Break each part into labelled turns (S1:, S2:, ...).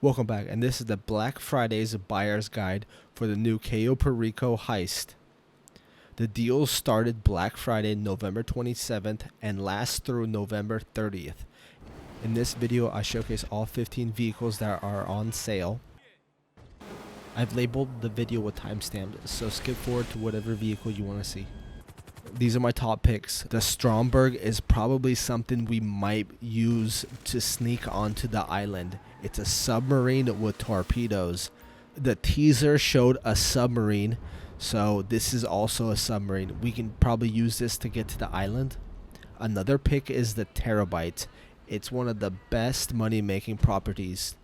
S1: Welcome back, and this is the Black Friday's buyer's guide for the new Cayo Perico Heist. The deal started Black Friday, November 27th and lasts through November 30th. In this video, I showcase all 15 vehicles that are on sale. I've labeled the video with timestamps, so skip forward to whatever vehicle you want to see. These are my top picks. The Stromberg is probably something we might use to sneak onto the island. It's a submarine with torpedoes. The teaser showed a submarine, so this is also a submarine. We can probably use this to get to the island. Another pick is the Terrorbyte. It's one of the best money-making properties.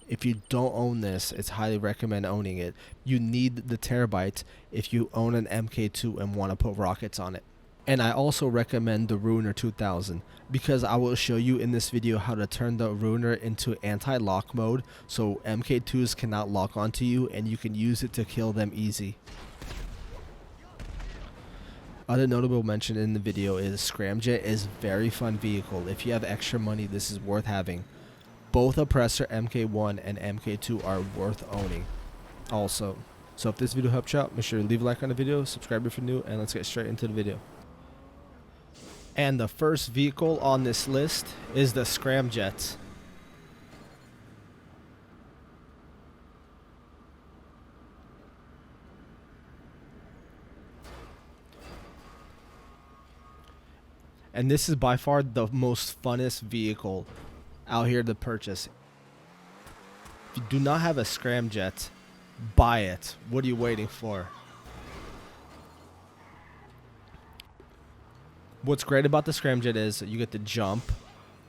S1: If you don't own this, it's highly recommend owning it. You need the Terrorbyte if you own an Mk II and want to put rockets on it. And I also recommend the Ruiner 2000 because I will show you in this video how to turn the Ruiner into anti-lock mode so Mk2s cannot lock onto you and you can use it to kill them easy. Other notable mention in the video is Scramjet is a very fun vehicle. If you have extra money, this is worth having. Both Oppressor Mk1 and Mk2 are worth owning also. So if this video helped you out, make sure to leave a like on the video, subscribe if you're new, and let's get straight into the video. And the first vehicle on this list is the Scramjet. And this is by far the most funnest vehicle out here to purchase. If you do not have a Scramjet, buy it. What are you waiting for? What's great about the Scramjet is you get to jump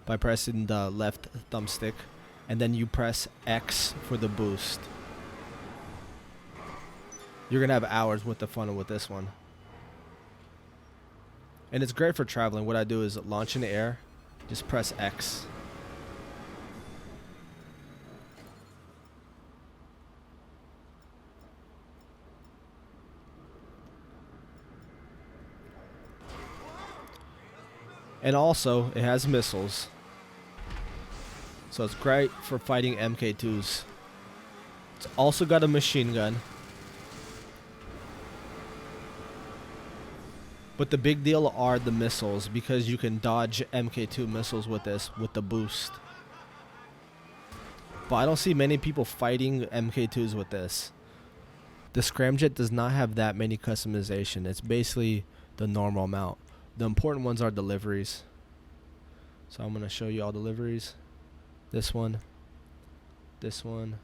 S1: by pressing the left thumbstick, and then you press X for the boost. You're gonna have hours with the fun with this one. And it's great for traveling. What I do is launch in the air, just press X. And also, it has missiles. So it's great for fighting Mk2s. It's also got a machine gun. But the big deal are the missiles, because you can dodge Mk2 missiles with this, with the boost. But I don't see many people fighting Mk2s with this. The Scramjet does not have that many customization. It's basically the normal amount. The important ones are deliveries. So I'm going to show you all deliveries. This one. This one.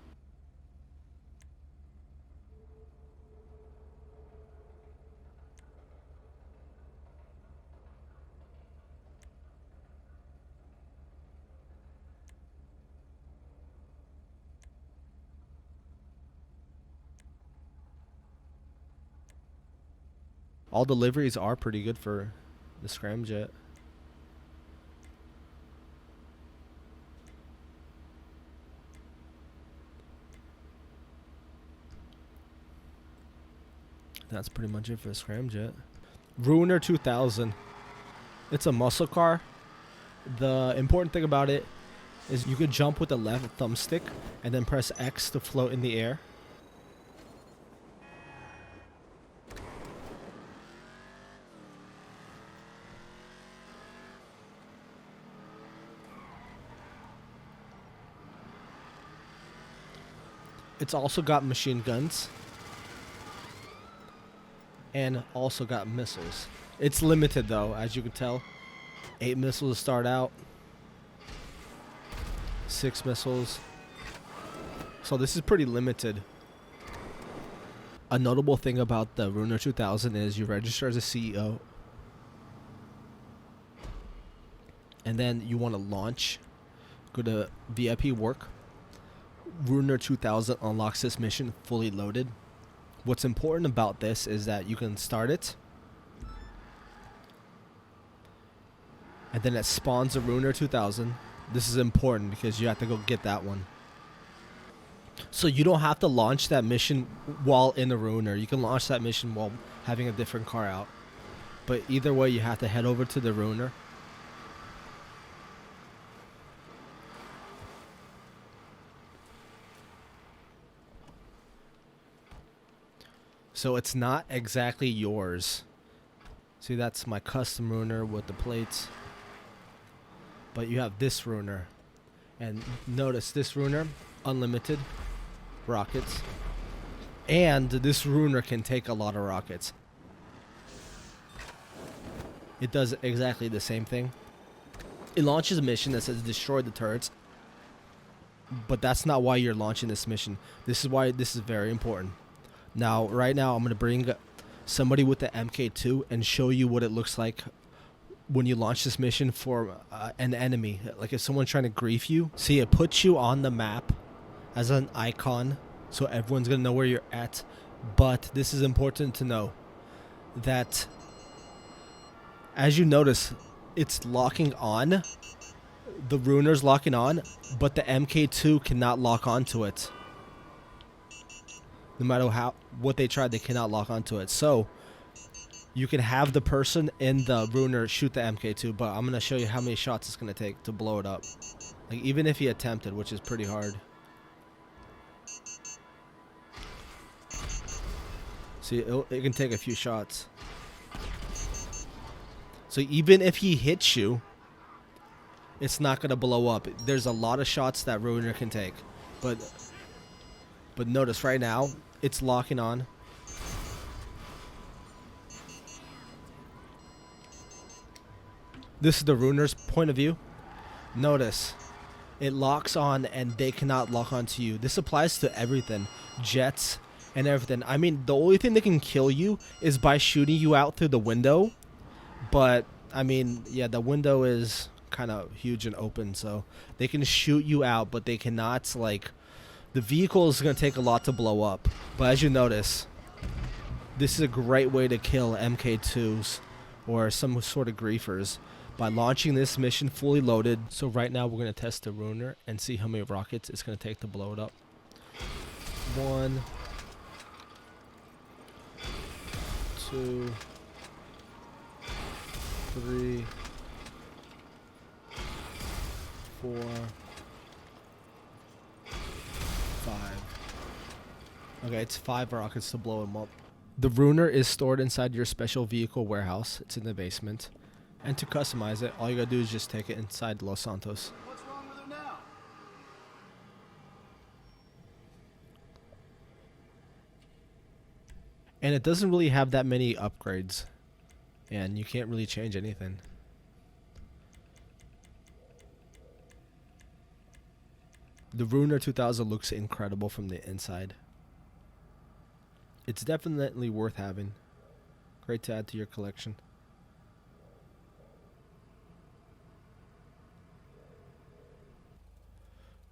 S1: All deliveries are pretty good for the Scramjet. That's pretty much it for the Scramjet. Ruiner 2000. It's a muscle car. The important thing about it is you can jump with the left thumbstick and then press X to float in the air. It's also got machine guns. And also got missiles. It's limited though, as you can tell. 8 missiles to start out. 6 missiles. So this is pretty limited. A notable thing about the Ruiner 2000 is you register as a CEO. And then you want to launch. Go to VIP work. Ruiner 2000 unlocks this mission fully loaded. What's important about this is that you can start it, and then it spawns a Ruiner 2000. This is important because you have to go get that one. So you don't have to launch that mission while in the Ruiner. You can launch that mission while having a different car out. But either way, you have to head over to the Ruiner. So it's not exactly yours. See, that's my custom ruiner with the plates. But you have this ruiner. And notice this ruiner, unlimited rockets. And this ruiner can take a lot of rockets. It does exactly the same thing. It launches a mission that says destroy the turrets. But that's not why you're launching this mission. This is why this is very important. Now, right now, I'm going to bring somebody with the Mk II and show you what it looks like when you launch this mission for an enemy. Like if someone's trying to grief you. See, it puts you on the map as an icon, so everyone's going to know where you're at. But this is important to know that, as you notice, it's locking on. The ruiner's locking on, but the Mk II cannot lock onto it. No matter what they try, they cannot lock onto it. So you can have the person in the ruiner shoot the Mk II, but I'm going to show you how many shots it's going to take to blow it up. Like, even if he attempted, which is pretty hard. See, it can take a few shots. So even if he hits you, it's not going to blow up. There's a lot of shots that ruiner can take. But notice right now, it's locking on. This is the ruiner's point of view. Notice, it locks on and they cannot lock onto you. This applies to everything. Jets and everything. I mean, the only thing that can kill you is by shooting you out through the window. But, I mean, yeah, the window is kind of huge and open, so they can shoot you out, but they cannot, like, the vehicle is going to take a lot to blow up. But as you notice, this is a great way to kill Mk2s or some sort of griefers by launching this mission fully loaded. So right now we're going to test the ruiner and see how many rockets it's going to take to blow it up. 1, 2, 3, 4, 5. Okay, it's 5 rockets to blow him up. The ruiner is stored inside your special vehicle warehouse. It's in the basement. And to customize it, all you gotta do is just take it inside Los Santos.
S2: What's wrong with him now?
S1: And it doesn't really have that many upgrades. And you can't really change anything. The Ruiner 2000 looks incredible from the inside. It's definitely worth having. Great to add to your collection.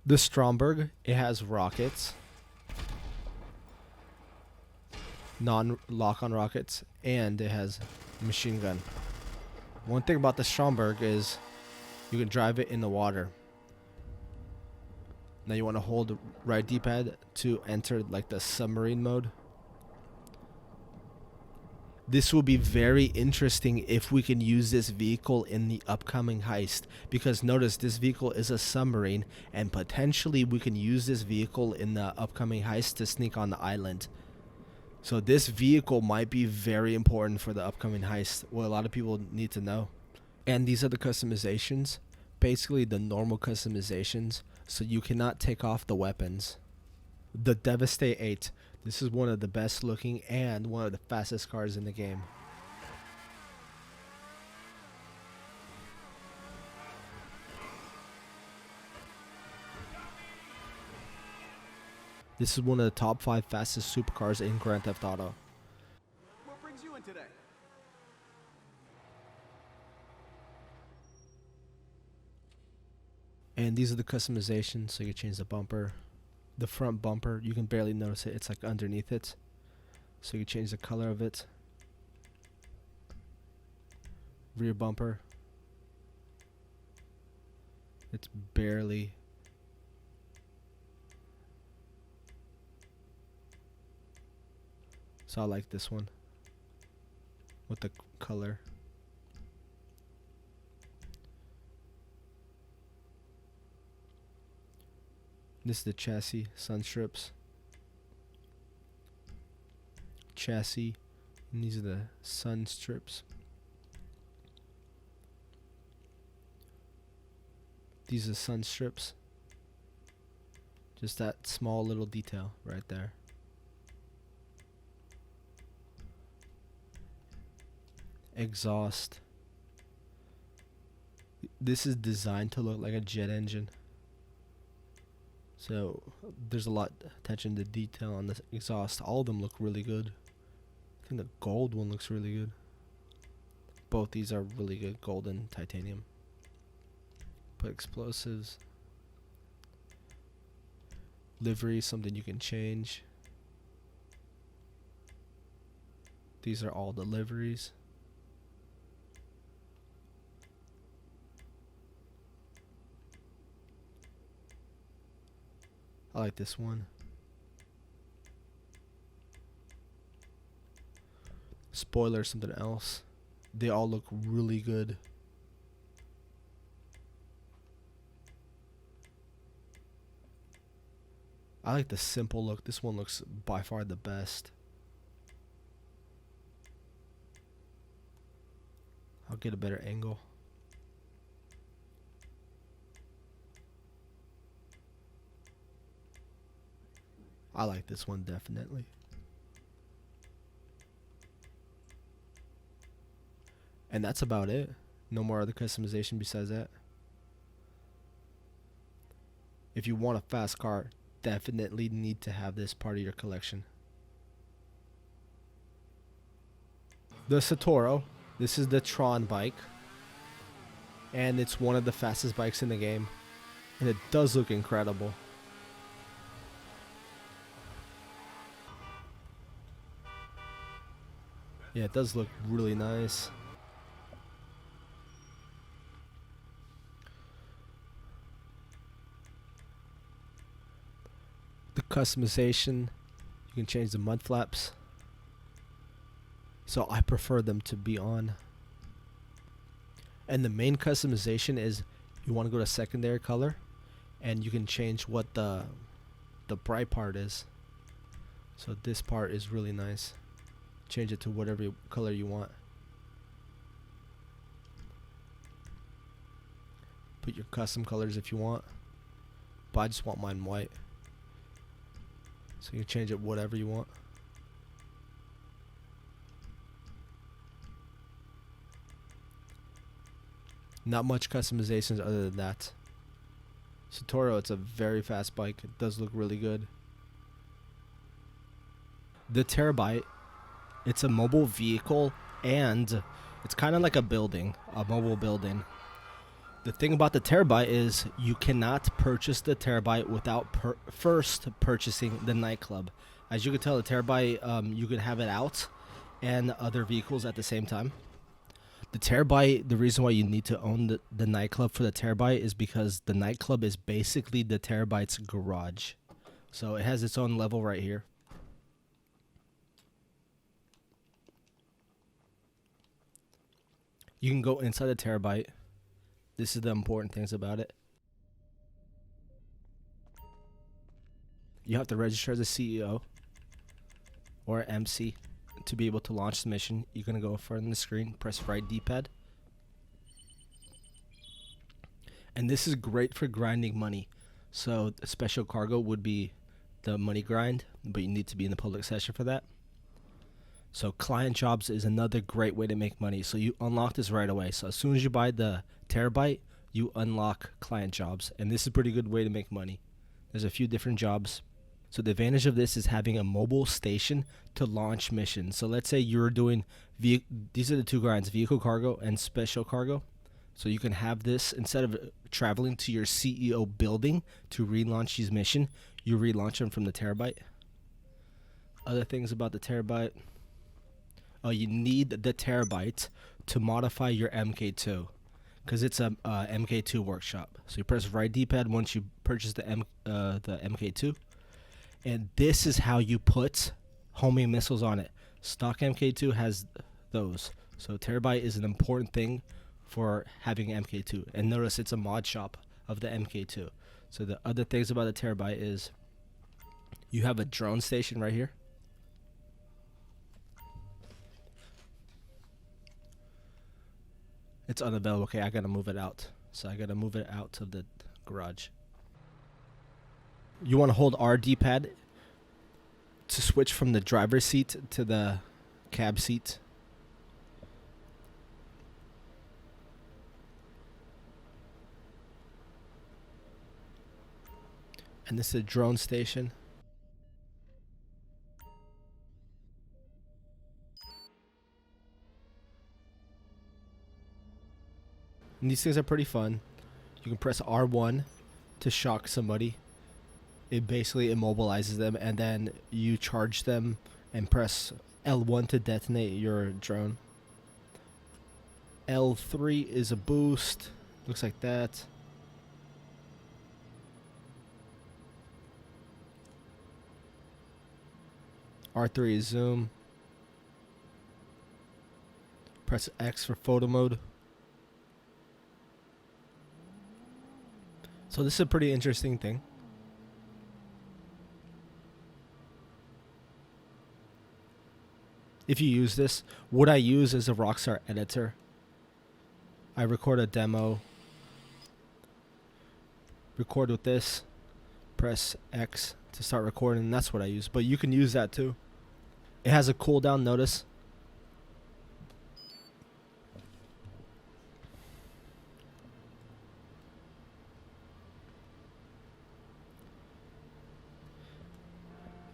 S1: The Stromberg, it has rockets, non-lock-on rockets, and it has machine gun. One thing about the Stromberg is you can drive it in the water. Now you want to hold the right D-pad to enter like the submarine mode. This will be very interesting if we can use this vehicle in the upcoming heist, because notice this vehicle is a submarine and potentially we can use this vehicle in the upcoming heist to sneak on the island. So this vehicle might be very important for the upcoming heist, what a lot of people need to know. And these are the customizations, basically the normal customizations, so you cannot take off the weapons. The Deveste 8. This is one of the best looking and one of the fastest cars in the game. This is one of the top 5 fastest supercars in Grand Theft Auto.
S2: What brings you in today?
S1: And these are the customizations, so you can change the bumper. The front bumper, you can barely notice it, it's like underneath it. So you can change the color of it. Rear bumper. It's barely. So I like this one with the color. This is the chassis, sun strips. chassis, and these are the sun strips. These are sun strips. Just that small little detail right there. Exhaust. This is designed to look like a jet engine. So there's a lot of attention to detail on this exhaust. All of them look really good. I think the gold one looks really good. Both these are really good, gold and titanium. Put explosives. Livery, something you can change. These are all the liveries. I like this one. Spoiler, something else. They all look really good. I like the simple look. This one looks by far the best. I'll get a better angle. I like this one definitely. And that's about it. No more other customization besides that. If you want a fast car, definitely need to have this part of your collection. The Shotaro. This is the Tron bike. And it's one of the fastest bikes in the game. And it does look incredible. Yeah, it does look really nice. The customization, you can change the mud flaps. So I prefer them to be on. And the main customization is you want to go to secondary color, and you can change what the bright part is. So this part is really nice. Change it to whatever color you want. Put your custom colors if you want. But I just want mine white. So you can change it whatever you want. Not much customizations other than that. Shotaro, it's a very fast bike. It does look really good. The Terrorbyte, it's a mobile vehicle, and it's kind of like a building, a mobile building. The thing about the Terrorbyte is you cannot purchase the Terrorbyte without first purchasing the nightclub. As you can tell, the Terrorbyte, you can have it out and other vehicles at the same time. The Terrorbyte, the reason why you need to own the nightclub for the Terrorbyte is because the nightclub is basically the Terrorbyte's garage. So it has its own level right here. You can go inside the Terrorbyte. This is the important things about it. You have to register as a CEO or MC to be able to launch the mission. You're going to go further in the screen, press right D-pad. And this is great for grinding money. So special cargo would be the money grind, but you need to be in the public session for that. So client jobs is another great way to make money. So you unlock this right away. So as soon as you buy the Terrorbyte, you unlock client jobs. And this is a pretty good way to make money. There's a few different jobs. So the advantage of this is having a mobile station to launch missions. So let's say you're doing, these are the two grinds, vehicle cargo and special cargo. So you can have this, instead of traveling to your CEO building to relaunch these missions, you relaunch them from the Terrorbyte. Other things about the Terrorbyte. You need the Terrorbyte to modify your Mk II, because it's a Mk II workshop. So you press right D-pad once you purchase the Mk II, and this is how you put homing missiles on it. Stock Mk II has those. So Terrorbyte is an important thing for having Mk II. And notice it's a mod shop of the Mk II. So the other things about the Terrorbyte is you have a drone station right here. It's unavailable. Okay, I gotta move it out. So I gotta move it out to the garage. You want to hold R D-pad to switch from the driver's seat to the cab seat. And this is a drone station. And these things are pretty fun. You can press R1 to shock somebody. It basically immobilizes them, and then you charge them and press L1 to detonate your drone. L3 is a boost. Looks like that. R3 is zoom. Press X for photo mode. So this is a pretty interesting thing. If you use this, what I use is a Rockstar editor. I record a demo. Record with this. Press X to start recording. And that's what I use. But you can use that too. It has a cooldown, notice.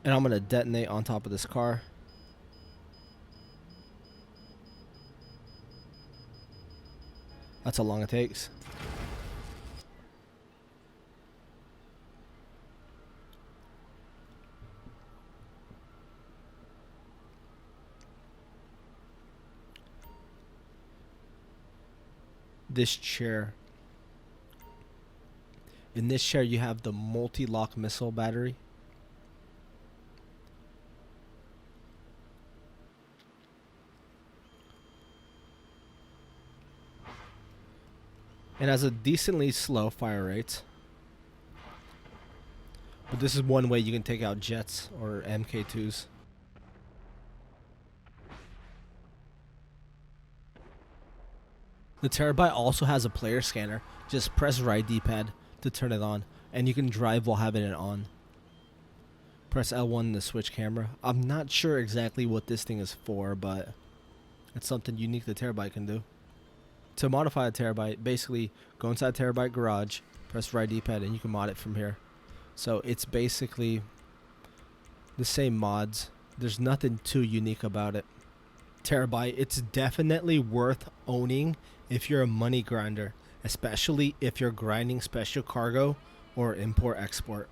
S1: And I'm going to detonate on top of this car. That's how long it takes. This chair. In this chair you have the multi-lock missile battery. It has a decently slow fire rate. But this is one way you can take out jets or Mk2s. The Terrorbyte also has a player scanner. Just press right D-pad to turn it on. And you can drive while having it on. Press L1 to switch camera. I'm not sure exactly what this thing is for, but it's something unique the Terrorbyte can do. To modify a Terrorbyte, basically go inside Terrorbyte garage, press right D-pad, and you can mod it from here. So it's basically the same mods. There's nothing too unique about it. Terrorbyte, it's definitely worth owning if you're a money grinder, especially if you're grinding special cargo or import-export.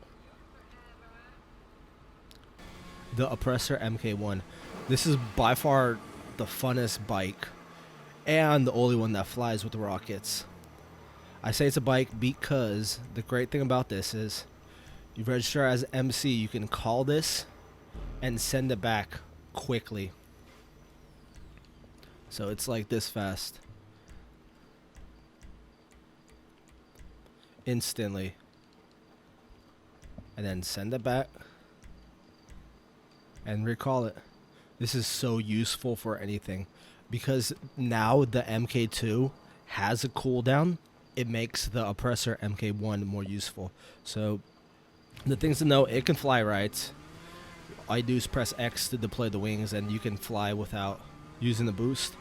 S1: The Oppressor Mk I. This is by far the funnest bike. And the only one that flies with the rockets. I say it's a bike because the great thing about this is you register as MC, you can call this and send it back quickly. So it's like this fast. Instantly. And then send it back. And recall it. This is so useful for anything. Because now the Mk2 has a cooldown, it makes the Oppressor Mk1 more useful. So the things to know, it can fly right. All you do is press X to deploy the wings and you can fly without using the boost.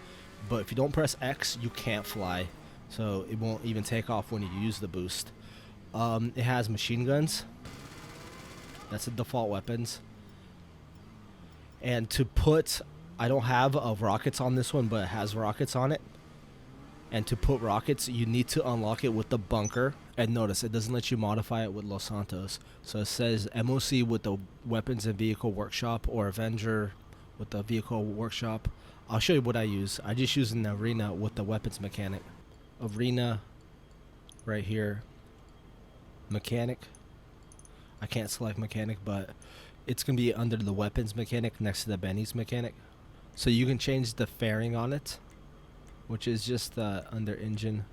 S1: But if you don't press X, you can't fly. So it won't even take off when you use the boost. It has machine guns. That's the default weapons. And to put... I don't have rockets on this one, but it has rockets on it. And to put rockets, you need to unlock it with the bunker. And notice, it doesn't let you modify it with Los Santos. So it says MOC with the Weapons and Vehicle Workshop, or Avenger with the Vehicle Workshop. I'll show you what I use. I just use an Arena with the Weapons Mechanic. Arena, right here. Mechanic. I can't select Mechanic, but it's going to be under the Weapons Mechanic next to the Benny's Mechanic. So you can change the fairing on it, which is just under engine.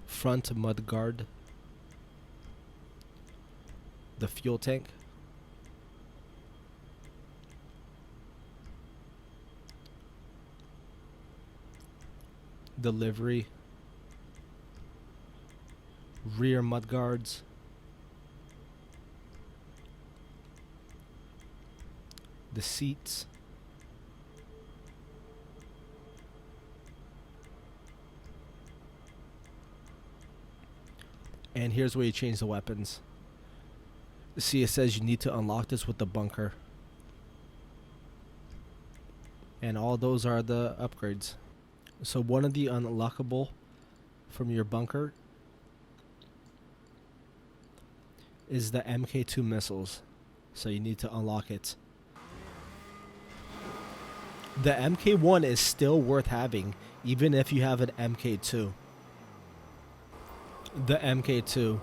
S1: Front mud guard. The fuel tank. the livery, rear mudguards, the seats, and here's where you change the weapons. See, it says you need to unlock this with the bunker. And all those are the upgrades. So one of the unlockable from your bunker is the Mk II missiles. So you need to unlock it. The Mk1 is still worth having, even if you have an Mk2. The Mk2.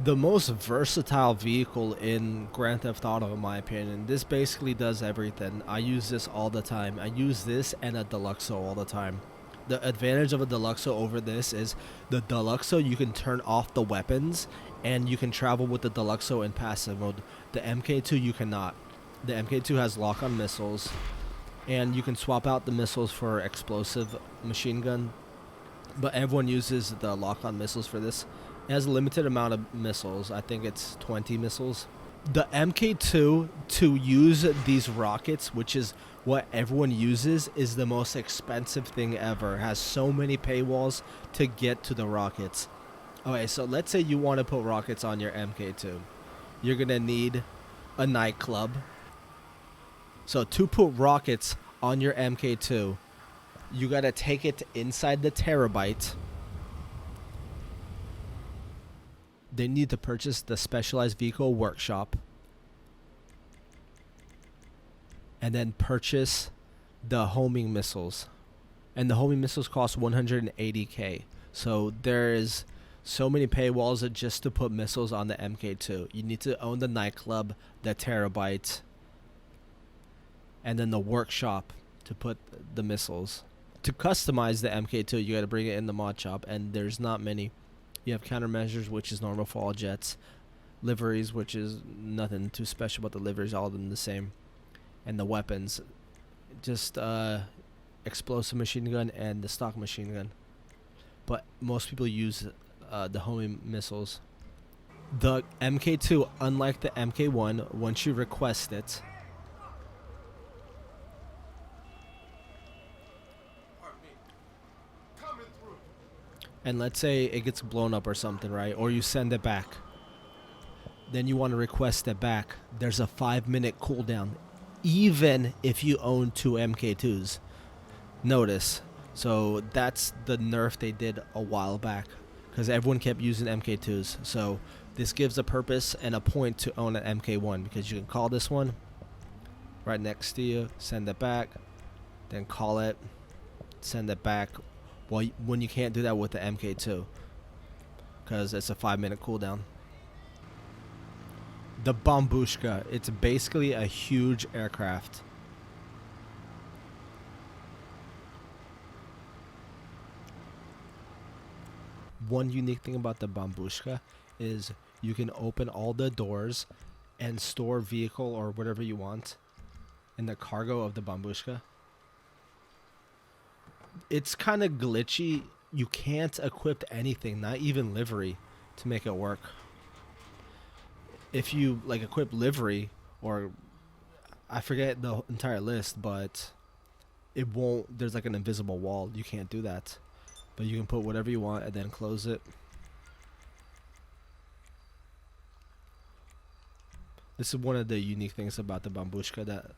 S1: The most versatile vehicle in Grand Theft Auto, in my opinion. This basically does everything. I use this all the time. I use this and a Deluxe all the time. The advantage of a Deluxe over this is the Deluxe you can turn off the weapons and you can travel with the Deluxe in passive mode. The Mk2 you cannot. The Mk2 has lock-on missiles and you can swap out the missiles for explosive machine gun. But everyone uses the lock-on missiles for this. It has a limited amount of missiles. I think it's 20 missiles. The Mk2, to use these rockets, which is what everyone uses, is the most expensive thing ever. It has so many paywalls to get to the rockets. Okay, so let's say you want to put rockets on your Mk2. You're going to need a nightclub. So to put rockets on your Mk2, you got to take it inside the Terrorbyte. They need to purchase the specialized vehicle workshop and then purchase the homing missiles, and the homing missiles cost 180k. So there is so many paywalls just to put missiles on the Mk2. You need to own the nightclub, the Terrorbyte, and then the workshop to put the missiles. To customize the Mk2, you got to bring it in the mod shop, and there's not many. You have countermeasures, which is normal for all jets. Liveries, which is nothing too special about the liveries, all of them the same. And the weapons, just explosive machine gun and the stock machine gun. But most people use the homing missiles. The Mk2, unlike the Mk1, once you request it, and let's say it gets blown up or something, right? Or you send it back. Then you want to request it back. There's a 5-minute cooldown, even if you own 2 Mk2s. Notice. So that's the nerf they did a while back, because everyone kept using Mk2s. So this gives a purpose and a point to own an Mk1, because you can call this one right next to you, send it back, then call it, send it back. Well, when you can't do that with the Mk2, because it's a 5-minute cooldown. The Bombushka, it's basically a huge aircraft. One unique thing about the Bombushka is you can open all the doors and store vehicle or whatever you want in the cargo of the Bombushka. It's kind of glitchy. You can't equip anything, not even livery, to make it work. If you like equip livery, or I forget the entire list, but it won't, there's like an invisible wall. You can't do that. But you can put whatever you want and then close it. This is one of the unique things about the Bombushka, that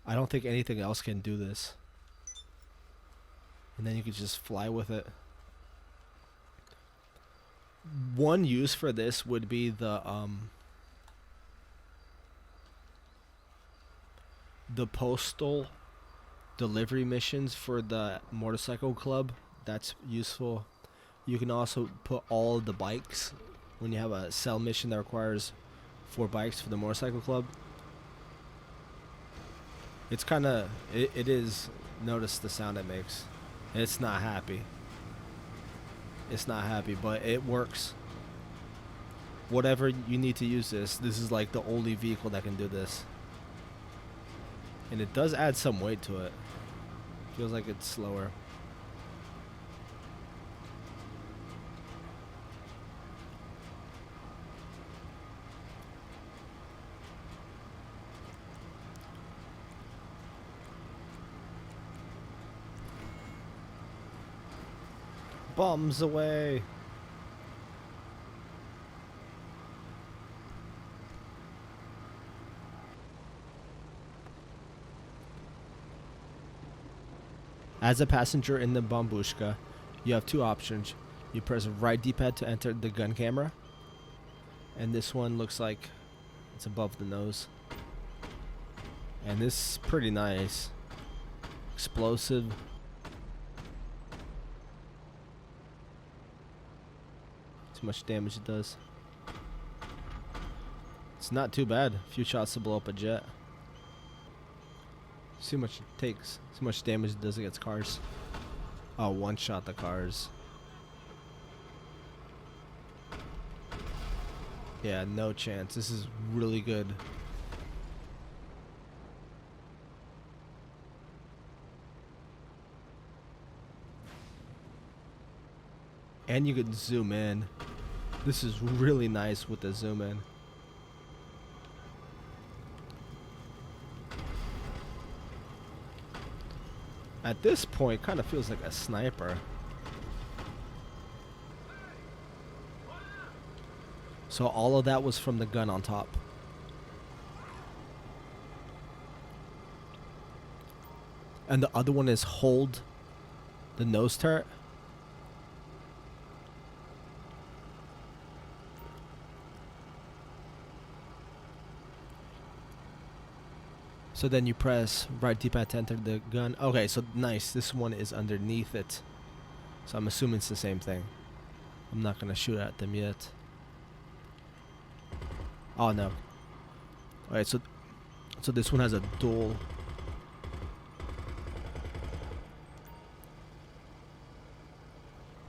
S1: I don't think anything else can do this. And then you could just fly with it. One use for this would be the postal delivery missions for the motorcycle club. That's useful. You can also put all the bikes when you have a sell mission that requires 4 bikes for the motorcycle club. It's kind of, it is, notice the sound it makes. It's not happy. It's not happy, but it works. Whatever you need to use this is like the only vehicle that can do this. And it does add some weight to it. Feels like it's slower. Bombs away. As a passenger in the Bombushka, you have two options. You press right D-pad to enter the gun camera. And this one looks like it's above the nose. And this is pretty nice. Explosive. Too much damage it does. It's not too bad. A few shots to blow up a jet. See how much it takes. See how much damage it does against cars. Oh, one shot the cars. Yeah, no chance. This is really good. And you can zoom in. This is really nice with the zoom in. At this point, kind of feels like a sniper. So all of that was from the gun on top. And the other one is hold the nose turret. So then you press right D-pad to enter the gun. Okay, so nice. This one is underneath it. So I'm assuming it's the same thing. I'm not going to shoot at them yet. Oh, no. Alright, so this one has a dual.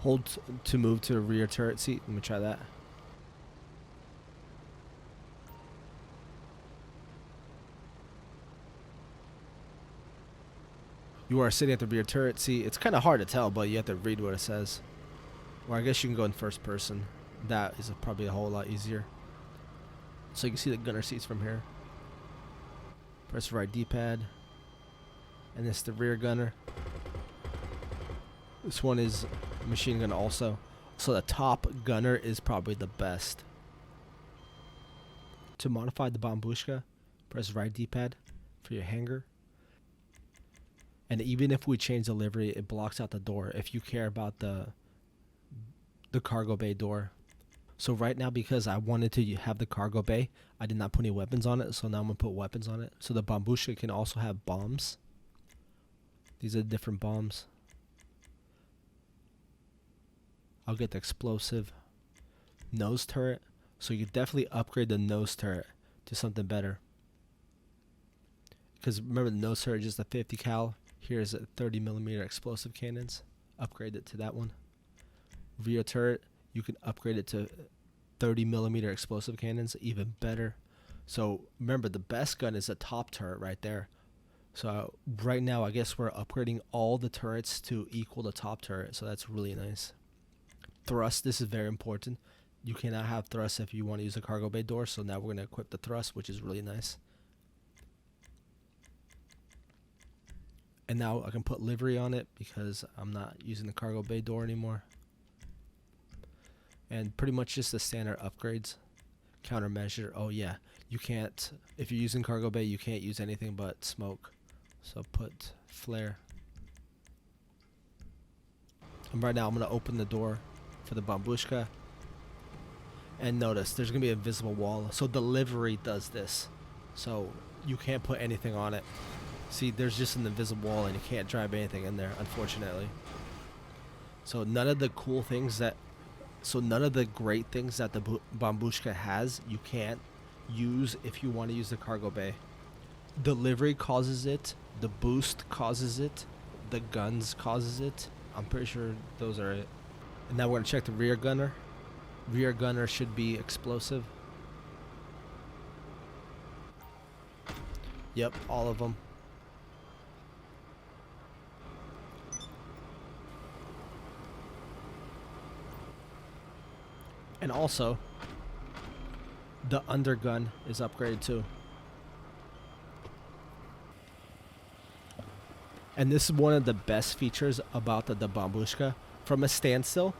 S1: Hold to move to a rear turret seat. Let me try that. You are sitting at the rear turret seat. It's kind of hard to tell, but you have to read what it says. Or I guess you can go in first person. That is probably a whole lot easier. So you can see the gunner seats from here. Press right D-pad. And this is the rear gunner. This one is machine gun also. So the top gunner is probably the best. To modify the Bombushka, press right D-pad for your hanger. And even if we change the livery, it blocks out the door if you care about the cargo bay door. So right now, because I wanted to have the cargo bay, I did not put any weapons on it. So now I'm going to put weapons on it. So the Bombushka can also have bombs. These are different bombs. I'll get the explosive nose turret. So you definitely upgrade the nose turret to something better. Because remember, the nose turret is just a 50 cal. Here's a 30mm explosive cannons. Upgrade it to that one. Rear turret, you can upgrade it to 30mm explosive cannons, even better. So remember, the best gun is the top turret right there. So right now, I guess we're upgrading all the turrets to equal the top turret. So that's really nice. Thrust, this is very important. You cannot have thrust if you want to use a cargo bay door. So now we're going to equip the thrust, which is really nice. And now I can put livery on it because I'm not using the cargo bay door anymore. And pretty much just the standard upgrades. Countermeasure. Oh yeah, you can't, if you're using cargo bay, you can't use anything but smoke. So put flare. And right now I'm going to open the door for the Bombushka. And notice there's going to be an invisible wall. So the livery does this. So you can't put anything on it. See, there's just an invisible wall and you can't drive anything in there, unfortunately. So none of the cool things that, none of the great things that the Bombushka has, you can't use if you want to use the cargo bay. The livery causes it, the boost causes it, the guns causes it. I'm pretty sure those are it. And now we're going to check the rear gunner. Rear gunner should be explosive. Yep, all of them. And also, the undergun is upgraded too. And this is one of the best features about the Bombushka. from a standstill,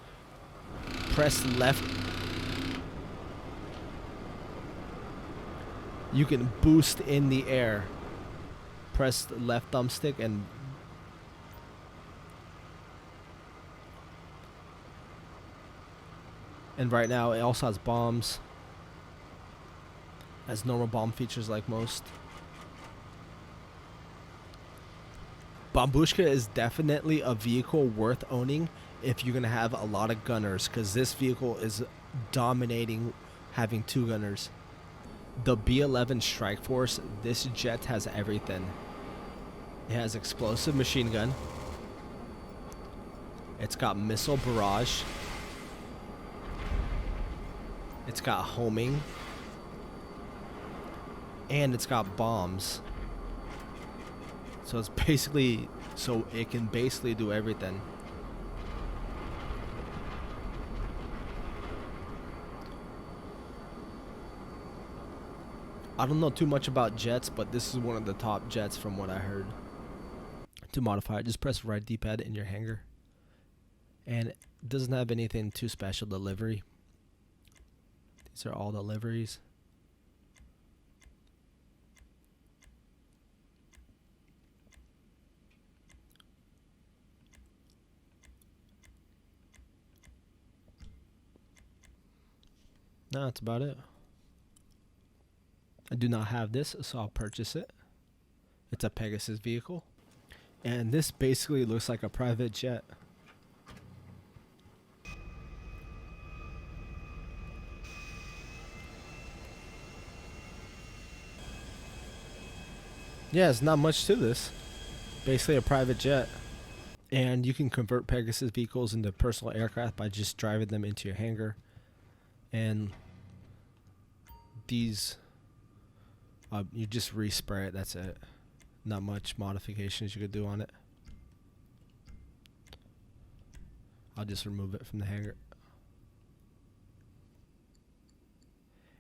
S1: press left. You can boost in the air. Press the left thumbstick and right now it also has bombs. Has normal bomb features like most. Bombushka is definitely a vehicle worth owning if you're going to have a lot of gunners, because this vehicle is dominating having 2 gunners. The B-11 Strikeforce, this jet has everything. It has explosive machine gun. It's got missile barrage. It's got homing. And it's got bombs. So it's basically, so it can basically do everything. I don't know too much about jets, but this is one of the top jets from what I heard. To modify it, just press right D-pad in your hangar. And it doesn't have anything too special. The livery. These are all the liveries. No, that's about it. I do not have this, so I'll purchase it. It's a Pegasus vehicle. And this basically looks like a private jet. Yeah, it's not much to this. Basically a private jet. And you can convert Pegasus vehicles into personal aircraft by just driving them into your hangar. And these, you just respray it, that's it. Not much modifications you could do on it. I'll just remove it from the hangar.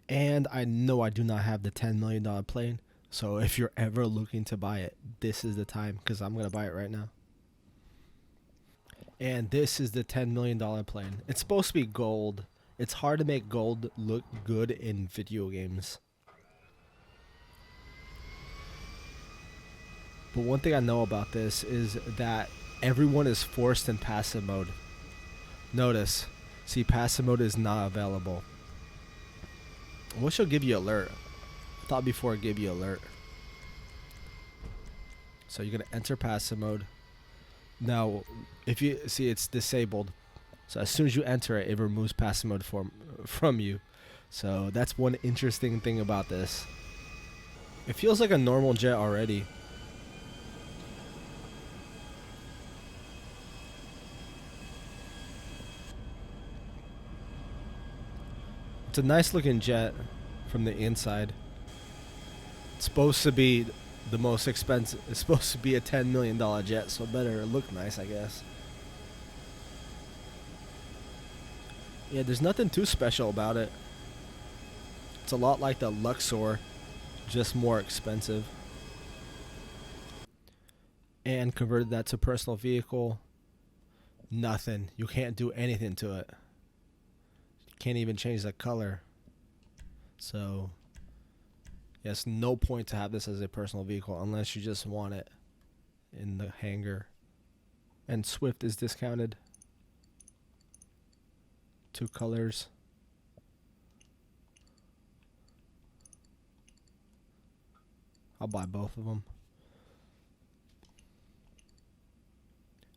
S1: And I know I do not have the $10 million plane. So if you're ever looking to buy it, this is the time, because I'm going to buy it right now. And this is the $10 million plane. It's supposed to be gold. It's hard to make gold look good in video games. But one thing I know about this is that everyone is forced in passive mode. Notice, see, passive mode is not available. I wish it'll give you alert. I thought before it gave you alert. So you're going to enter passive mode. Now, if you see, it's disabled. So as soon as you enter it, it removes passive mode from you. So that's one interesting thing about this. It feels like a normal jet already. It's a nice looking jet from the inside. It's supposed to be the most expensive. It's supposed to be a $10 million jet, so it better look nice, I guess. Yeah, there's nothing too special about it. It's a lot like the Luxor, just more expensive. And converted that to personal vehicle. Nothing. You can't do anything to it. You can't even change the color. So, yes, no point to have this as a personal vehicle unless you just want it in the hangar. And Swift is discounted. 2 colors. I'll buy both of them.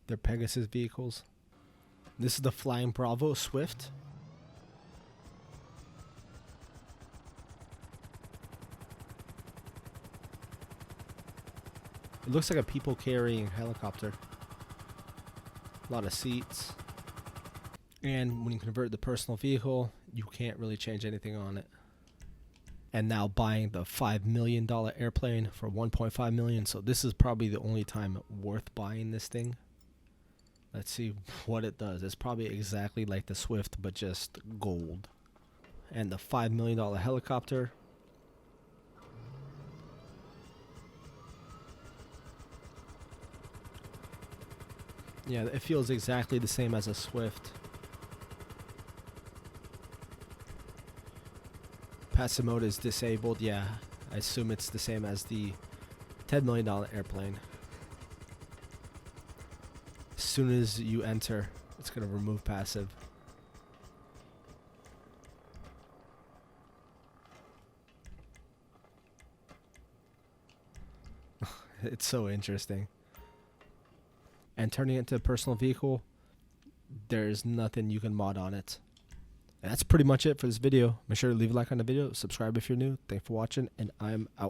S1: They're Pegasus vehicles. This is the Flying Bravo Swift. It looks like a people carrying helicopter. A lot of seats. And when you convert the personal vehicle, you can't really change anything on it. And now buying the $5 million airplane for $1.5 million. So this is probably the only time worth buying this thing. Let's see what it does. It's probably exactly like the Swift, but just gold. And the $5 million helicopter. Yeah, it feels exactly the same as a Swift. Passive mode is disabled. Yeah, I assume it's the same as the $10 million airplane. As soon as you enter, it's going to remove passive. It's so interesting. And turning it into a personal vehicle, there's nothing you can mod on it. And that's pretty much it for this video. Make sure to leave a like on the video, subscribe if you're new. Thanks for watching, and I'm out.